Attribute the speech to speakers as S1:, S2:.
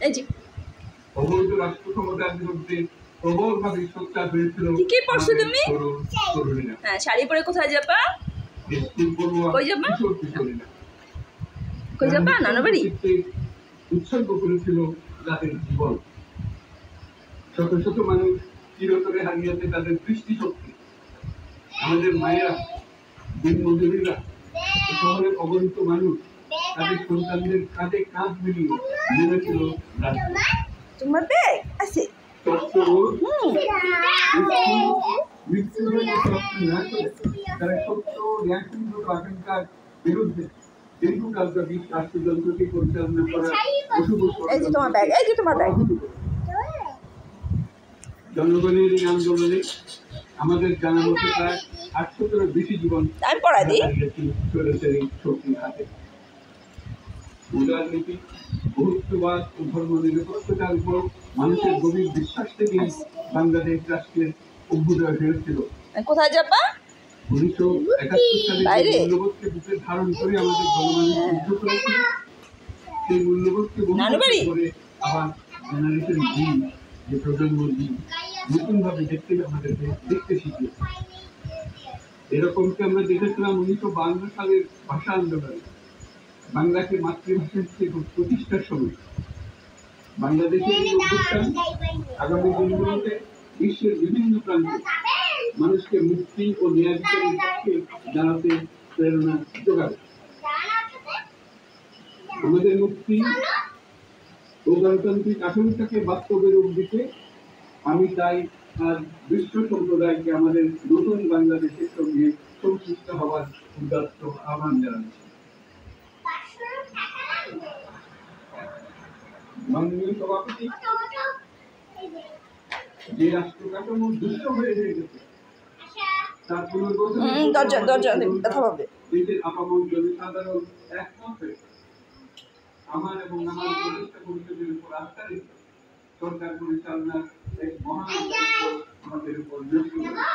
S1: এই যে
S2: অবৈধ রাষ্ট্র ক্ষমতার বিরুদ্ধে প্রবলভাবে সোচ্চার হয়েছিল।
S1: কি পড়ছো তুমি? হ্যাঁ, শাড়ি পরে কোথায় যাবা? কই যাবা? কই যাবা? নানু বাড়ি?
S2: উৎসর্গ করেছিল তাদের জীবন। শত শত মানুষ চিরতরে হারিয়েছে তাদের দৃষ্টিশক্তি। আমাদের মায়েরা, দিনমজুরিরা, শহরের অগণিত মানুষ তাদের সন্তানদের কাঁধে কাঁধ মিলিয়ে নেমেছিল রাস্তায়।
S1: তোমার ব্যাগ আছে?
S2: তারা সত্য ন্যায়সঙ্গত আকাঙ্ক্ষার বিরুদ্ধে দীর্ঘকালব্যাপী রাষ্ট্রযন্ত্রকে পরিচালনা করা
S1: এই যে তোমার ব্যাগ, এই যে তোমার ব্যাগ।
S2: জনগণের এই আন্দোলনে আমাদের জানা মতে প্রায় 800-এরও বেশি জীবন
S1: আমি পড়াই দিই।
S2: শক্তির হাতে। উদারনীতি, বহুত্ববাদ ও ধর্ম নিরপেক্ষতার উপর মানুষের গভীর বিশ্বাস থেকে বাংলাদেশ রাষ্ট্রের অভ্যুদয় হয়েছিল।
S1: কোথায় যাবা?
S2: 1971 সালে মূল্যবোধকে বুকে ধারণ করে আমাদের জনমানুষ যুদ্ধ করেছিল। সেই মূল্যবোধকে করে আবার জেনারেশন জি, যে প্রজন্ম জি, নতুনভাবে আমাদেরকে দেখতে শিখিয়েছে। এরকমকে আমরা দেখেছিলাম 1952 সালের ভাষা আন্দোলনে, বাংলাকে মাতৃভাষা হিসেবে প্রতিষ্ঠার সময়। বাংলাদেশের এই অভ্যুত্থান আগামী দিনগুলোতে বিশ্বের বিভিন্ন প্রান্তে মানুষকে মুক্তি ও ন্যায় বিচারের পক্ষে দাঁড়াতে প্রেরণা যোগাবে। আমাদের মুক্তি ও গণতান্ত্রিক আকাঙ্ক্ষাকে বাস্তবে রূপ দিতে আমি তাই আজ বিশ্ব সম্প্রদায়কে আমাদের নতুন বাংলাদেশের সঙ্গে সংশ্লিষ্ট হওয়ার উদাত্ত আহ্বান জানাচ্ছি। মাননীয় সভাপতি, যে রাষ্ট্র কাঠামো দুষ্ট হয়ে গেছে তার দেশের আপামর জনসাধারণ একমত হয়েছে। আমার এবং আমার প্রতিষ্ঠা পরিষদের উপর আস্থা রেখে সরকার পরিচালনার এক মহান দায়িত্ব আমাদের উপর ন্যস্ত করেছে।